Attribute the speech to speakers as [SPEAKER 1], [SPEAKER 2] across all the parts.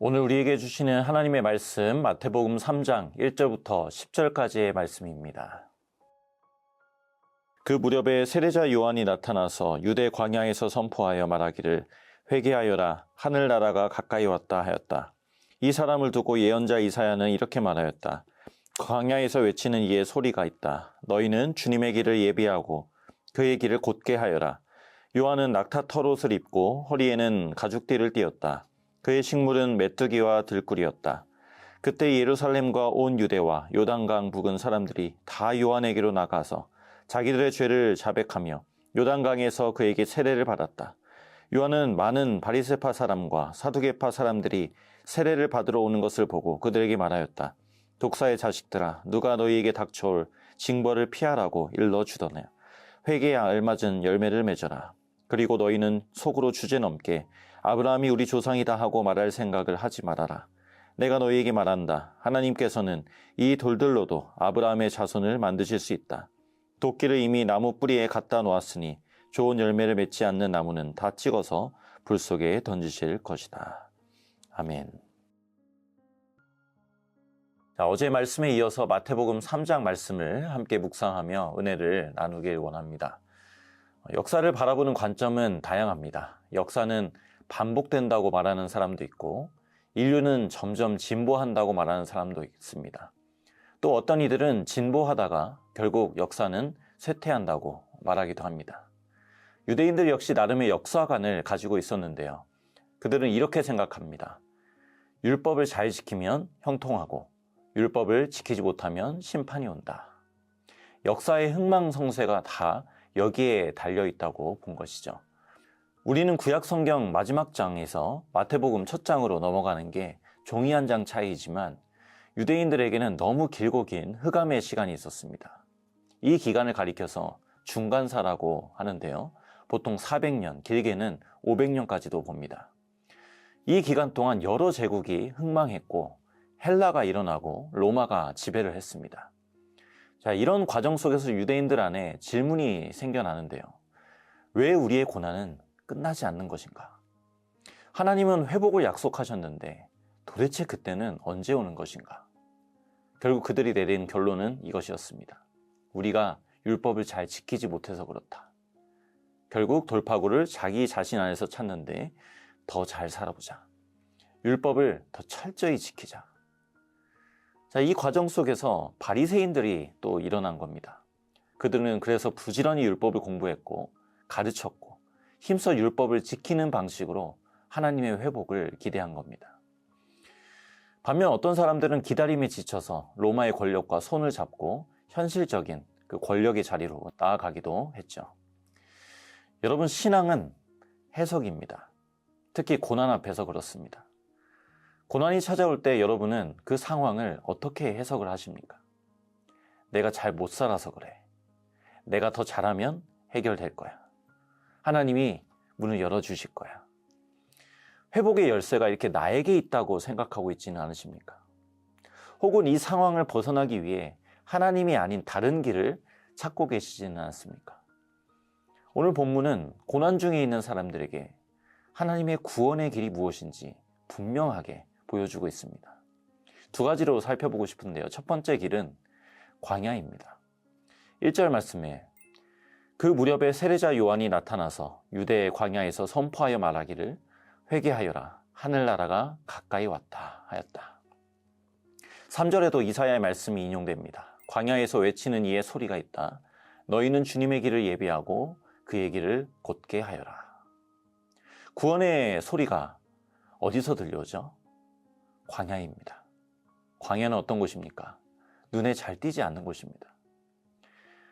[SPEAKER 1] 오늘 우리에게 주시는 하나님의 말씀 마태복음 3장 1절부터 10절까지의 말씀입니다. 그 무렵에 세례자 요한이 나타나서 유대 광야에서 선포하여 말하기를 회개하여라 하늘나라가 가까이 왔다 하였다. 이 사람을 두고 예언자 이사야는 이렇게 말하였다. 광야에서 외치는 이의 소리가 있다. 너희는 주님의 길을 예비하고 그의 길을 곧게 하여라. 요한은 낙타 털옷을 입고 허리에는 가죽띠를 띠었다. 그의 식물은 메뚜기와 들꿀이었다. 그때 예루살렘과 온 유대와 요단강 부근 사람들이 다 요한에게로 나가서 자기들의 죄를 자백하며 요단강에서 그에게 세례를 받았다. 요한은 많은 바리새파 사람과 사두개파 사람들이 세례를 받으러 오는 것을 보고 그들에게 말하였다. 독사의 자식들아, 누가 너희에게 닥쳐올 징벌을 피하라고 일러주더냐. 회개에 알맞은 열매를 맺어라. 그리고 너희는 속으로 주제넘게 아브라함이 우리 조상이다 하고 말할 생각을 하지 말아라. 내가 너희에게 말한다. 하나님께서는 이 돌들로도 아브라함의 자손을 만드실 수 있다. 도끼를 이미 나무 뿌리에 갖다 놓았으니 좋은 열매를 맺지 않는 나무는 다 찍어서 불 속에 던지실 것이다. 아멘. 자, 어제 말씀에 이어서 마태복음 3장 말씀을 함께 묵상하며 은혜를 나누길 원합니다. 역사를 바라보는 관점은 다양합니다. 역사는 반복된다고 말하는 사람도 있고 인류는 점점 진보한다고 말하는 사람도 있습니다. 또 어떤 이들은 진보하다가 결국 역사는 쇠퇴한다고 말하기도 합니다. 유대인들 역시 나름의 역사관을 가지고 있었는데요. 그들은 이렇게 생각합니다. 율법을 잘 지키면 형통하고 율법을 지키지 못하면 심판이 온다. 역사의 흥망성쇠가 다 여기에 달려있다고 본 것이죠. 우리는 구약 성경 마지막 장에서 마태복음 첫 장으로 넘어가는 게 종이 한 장 차이지만 유대인들에게는 너무 길고 긴 흑암의 시간이 있었습니다. 이 기간을 가리켜서 중간사라고 하는데요. 보통 400년, 길게는 500년까지도 봅니다. 이 기간 동안 여러 제국이 흥망했고 헬라가 일어나고 로마가 지배를 했습니다. 자, 이런 과정 속에서 유대인들 안에 질문이 생겨나는데요. 왜 우리의 고난은 끝나지 않는 것인가? 하나님은 회복을 약속하셨는데 도대체 그때는 언제 오는 것인가? 결국 그들이 내린 결론은 이것이었습니다. 우리가 율법을 잘 지키지 못해서 그렇다. 결국 돌파구를 자기 자신 안에서 찾는데 더 잘 살아보자. 율법을 더 철저히 지키자. 자, 이 과정 속에서 바리새인들이 또 일어난 겁니다. 그들은 그래서 부지런히 율법을 공부했고 가르쳤고 힘써 율법을 지키는 방식으로 하나님의 회복을 기대한 겁니다. 반면 어떤 사람들은 기다림에 지쳐서 로마의 권력과 손을 잡고 현실적인 그 권력의 자리로 나아가기도 했죠. 여러분, 신앙은 해석입니다. 특히 고난 앞에서 그렇습니다. 고난이 찾아올 때 여러분은 그 상황을 어떻게 해석을 하십니까? 내가 잘 못 살아서 그래. 내가 더 잘하면 해결될 거야. 하나님이 문을 열어주실 거야. 회복의 열쇠가 이렇게 나에게 있다고 생각하고 있지는 않으십니까? 혹은 이 상황을 벗어나기 위해 하나님이 아닌 다른 길을 찾고 계시지는 않습니까? 오늘 본문은 고난 중에 있는 사람들에게 하나님의 구원의 길이 무엇인지 분명하게 보여주고 있습니다. 두 가지로 살펴보고 싶은데요. 첫 번째 길은 광야입니다. 1절 말씀에 그 무렵에 세례자 요한이 나타나서 유대의 광야에서 선포하여 말하기를 회개하여라 하늘나라가 가까이 왔다 하였다. 3절에도 이사야의 말씀이 인용됩니다. 광야에서 외치는 이의 소리가 있다. 너희는 주님의 길을 예비하고 그의 길을 곧게 하여라. 구원의 소리가 어디서 들려오죠? 광야입니다. 광야는 어떤 곳입니까? 눈에 잘 띄지 않는 곳입니다.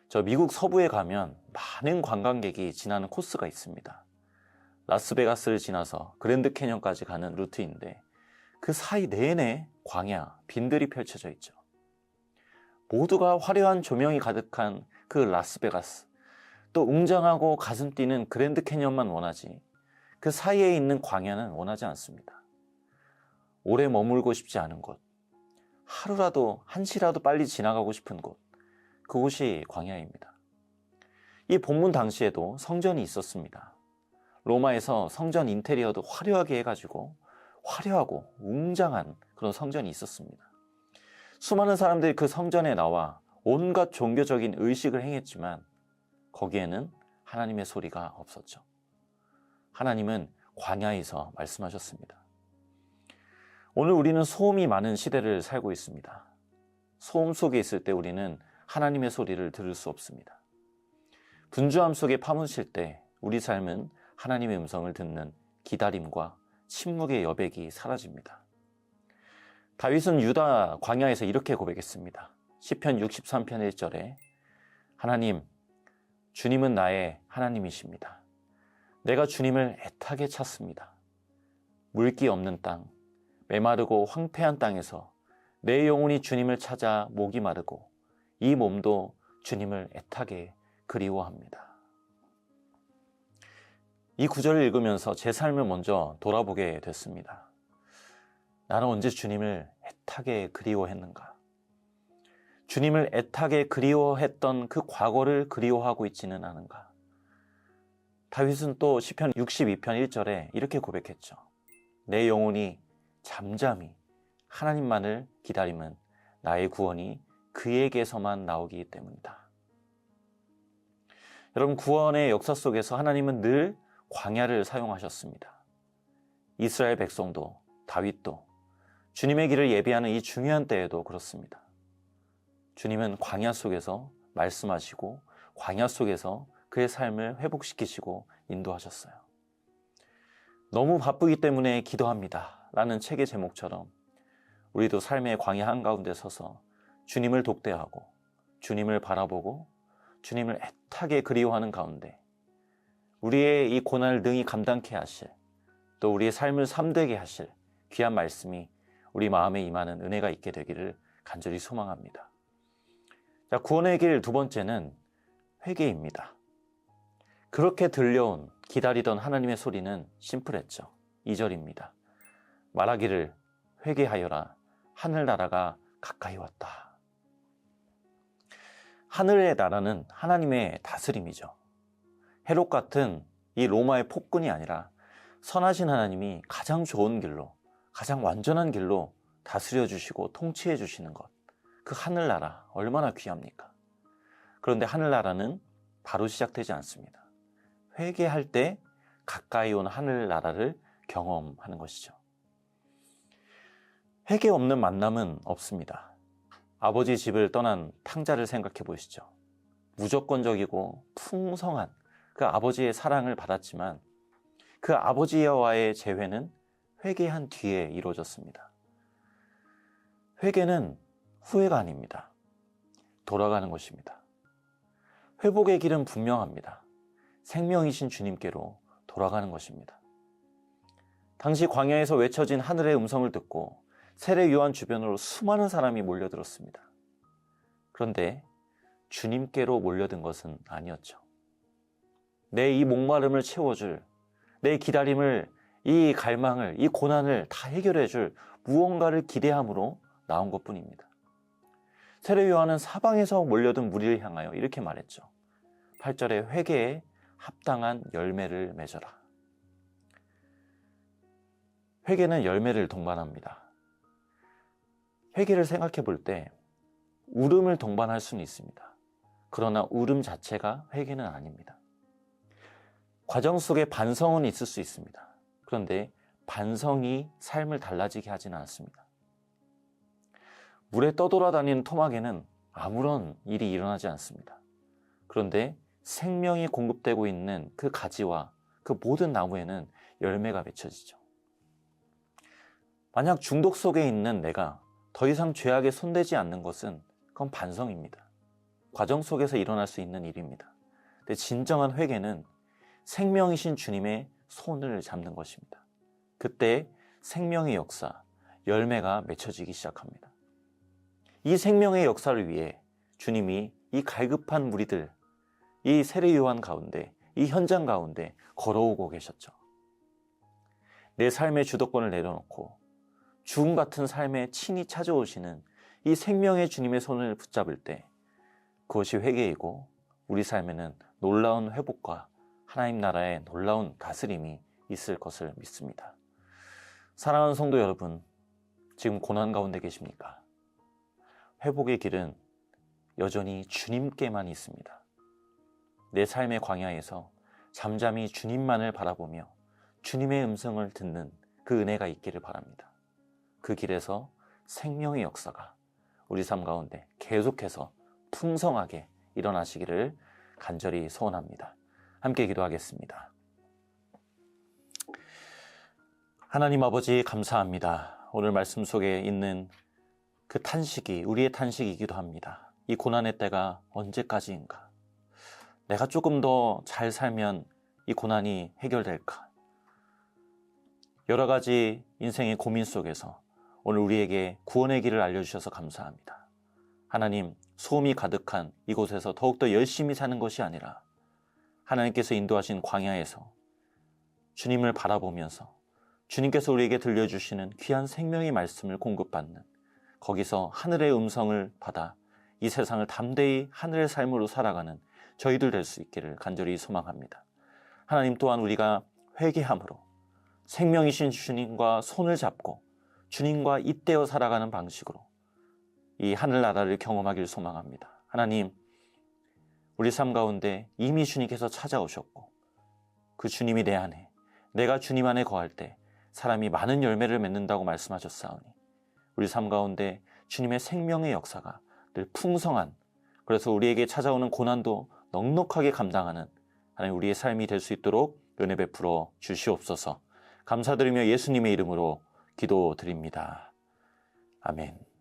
[SPEAKER 1] 저 미국 서부에 가면 많은 관광객이 지나는 코스가 있습니다. 라스베가스를 지나서 그랜드 캐년까지 가는 루트인데 그 사이 내내 광야, 빈들이 펼쳐져 있죠. 모두가 화려한 조명이 가득한 그 라스베가스, 또 웅장하고 가슴 뛰는 그랜드 캐년만 원하지 그 사이에 있는 광야는 원하지 않습니다. 오래 머물고 싶지 않은 곳, 하루라도 한시라도 빨리 지나가고 싶은 곳, 그곳이 광야입니다. 이 본문 당시에도 성전이 있었습니다. 로마에서 성전 인테리어도 화려하게 해가지고 화려하고 웅장한 그런 성전이 있었습니다. 수많은 사람들이 그 성전에 나와 온갖 종교적인 의식을 행했지만 거기에는 하나님의 소리가 없었죠. 하나님은 광야에서 말씀하셨습니다. 오늘 우리는 소음이 많은 시대를 살고 있습니다. 소음 속에 있을 때 우리는 하나님의 소리를 들을 수 없습니다. 분주함 속에 파묻힐 때 우리 삶은 하나님의 음성을 듣는 기다림과 침묵의 여백이 사라집니다. 다윗은 유다 광야에서 이렇게 고백했습니다. 시편 63편 1절에 하나님, 주님은 나의 하나님이십니다. 내가 주님을 애타게 찾습니다. 물기 없는 땅, 메마르고 황폐한 땅에서 내 영혼이 주님을 찾아 목이 마르고 이 몸도 주님을 애타게 그리워합니다. 이 구절을 읽으면서 제 삶을 먼저 돌아보게 됐습니다. 나는 언제 주님을 애타게 그리워했는가? 주님을 애타게 그리워했던 그 과거를 그리워하고 있지는 않은가? 다윗은 또 시편 62편 1절에 이렇게 고백했죠. 내 영혼이 잠잠히 하나님만을 기다림은 나의 구원이 그에게서만 나오기 때문이다. 여러분, 구원의 역사 속에서 하나님은 늘 광야를 사용하셨습니다. 이스라엘 백성도 다윗도 주님의 길을 예비하는 이 중요한 때에도 그렇습니다. 주님은 광야 속에서 말씀하시고 광야 속에서 그의 삶을 회복시키시고 인도하셨어요. 너무 바쁘기 때문에 기도합니다 라는 책의 제목처럼 우리도 삶의 광야 한가운데 서서 주님을 독대하고 주님을 바라보고 주님을 애타게 그리워하는 가운데 우리의 이 고난을 능히 감당케 하실, 또 우리의 삶을 삶되게 하실 귀한 말씀이 우리 마음에 임하는 은혜가 있게 되기를 간절히 소망합니다. 자, 구원의 길 두 번째는 회개입니다. 그렇게 들려온 기다리던 하나님의 소리는 심플했죠. 2절입니다. 말하기를 회개하여라, 하늘나라가 가까이 왔다. 하늘의 나라는 하나님의 다스림이죠. 헤롯 같은 이 로마의 폭군이 아니라 선하신 하나님이 가장 좋은 길로, 가장 완전한 길로 다스려 주시고 통치해 주시는 것, 그 하늘나라 얼마나 귀합니까? 그런데 하늘나라는 바로 시작되지 않습니다. 회개할 때 가까이 온 하늘나라를 경험하는 것이죠. 회개 없는 만남은 없습니다. 아버지 집을 떠난 탕자를 생각해 보시죠. 무조건적이고 풍성한 그 아버지의 사랑을 받았지만 그 아버지와의 재회는 회개한 뒤에 이루어졌습니다. 회개는 후회가 아닙니다. 돌아가는 것입니다. 회복의 길은 분명합니다. 생명이신 주님께로 돌아가는 것입니다. 당시 광야에서 외쳐진 하늘의 음성을 듣고 세례 요한 주변으로 수많은 사람이 몰려들었습니다. 그런데 주님께로 몰려든 것은 아니었죠. 내 이 목마름을 채워줄, 내 기다림을, 이 갈망을, 이 고난을 다 해결해줄 무언가를 기대함으로 나온 것뿐입니다. 세례 요한은 사방에서 몰려든 무리를 향하여 이렇게 말했죠. 8절에 회개에 합당한 열매를 맺어라. 회개는 열매를 동반합니다. 회개를 생각해 볼 때 울음을 동반할 수는 있습니다. 그러나 울음 자체가 회개는 아닙니다. 과정 속에 반성은 있을 수 있습니다. 그런데 반성이 삶을 달라지게 하지는 않습니다. 물에 떠돌아다니는 토막에는 아무런 일이 일어나지 않습니다. 그런데 생명이 공급되고 있는 그 가지와 그 모든 나무에는 열매가 맺혀지죠. 만약 중독 속에 있는 내가 더 이상 죄악에 손대지 않는 것은 그건 반성입니다. 과정 속에서 일어날 수 있는 일입니다. 근데 진정한 회개는 생명이신 주님의 손을 잡는 것입니다. 그때 생명의 역사, 열매가 맺혀지기 시작합니다. 이 생명의 역사를 위해 주님이 이 갈급한 무리들, 이 세례 요한 가운데, 이 현장 가운데 걸어오고 계셨죠. 내 삶의 주도권을 내려놓고 죽음 같은 삶에 친히 찾아오시는 이 생명의 주님의 손을 붙잡을 때 그것이 회개이고 우리 삶에는 놀라운 회복과 하나님 나라의 놀라운 다스림이 있을 것을 믿습니다. 사랑하는 성도 여러분, 지금 고난 가운데 계십니까? 회복의 길은 여전히 주님께만 있습니다. 내 삶의 광야에서 잠잠히 주님만을 바라보며 주님의 음성을 듣는 그 은혜가 있기를 바랍니다. 그 길에서 생명의 역사가 우리 삶 가운데 계속해서 풍성하게 일어나시기를 간절히 소원합니다. 함께 기도하겠습니다. 하나님 아버지 감사합니다. 오늘 말씀 속에 있는 그 탄식이 우리의 탄식이기도 합니다. 이 고난의 때가 언제까지인가? 내가 조금 더 잘 살면 이 고난이 해결될까? 여러 가지 인생의 고민 속에서 오늘 우리에게 구원의 길을 알려주셔서 감사합니다. 하나님, 소음이 가득한 이곳에서 더욱더 열심히 사는 것이 아니라 하나님께서 인도하신 광야에서 주님을 바라보면서 주님께서 우리에게 들려주시는 귀한 생명의 말씀을 공급받는, 거기서 하늘의 음성을 받아 이 세상을 담대히 하늘의 삶으로 살아가는 저희들 될 수 있기를 간절히 소망합니다. 하나님, 또한 우리가 회개함으로 생명이신 주님과 손을 잡고 주님과 잇대어 살아가는 방식으로 이 하늘나라를 경험하길 소망합니다. 하나님, 우리 삶 가운데 이미 주님께서 찾아오셨고 그 주님이 내 안에, 내가 주님 안에 거할 때 사람이 많은 열매를 맺는다고 말씀하셨사오니 우리 삶 가운데 주님의 생명의 역사가 늘 풍성한, 그래서 우리에게 찾아오는 고난도 넉넉하게 감당하는 하나님 우리의 삶이 될 수 있도록 은혜 베풀어 주시옵소서. 감사드리며 예수님의 이름으로 기도드립니다. 아멘.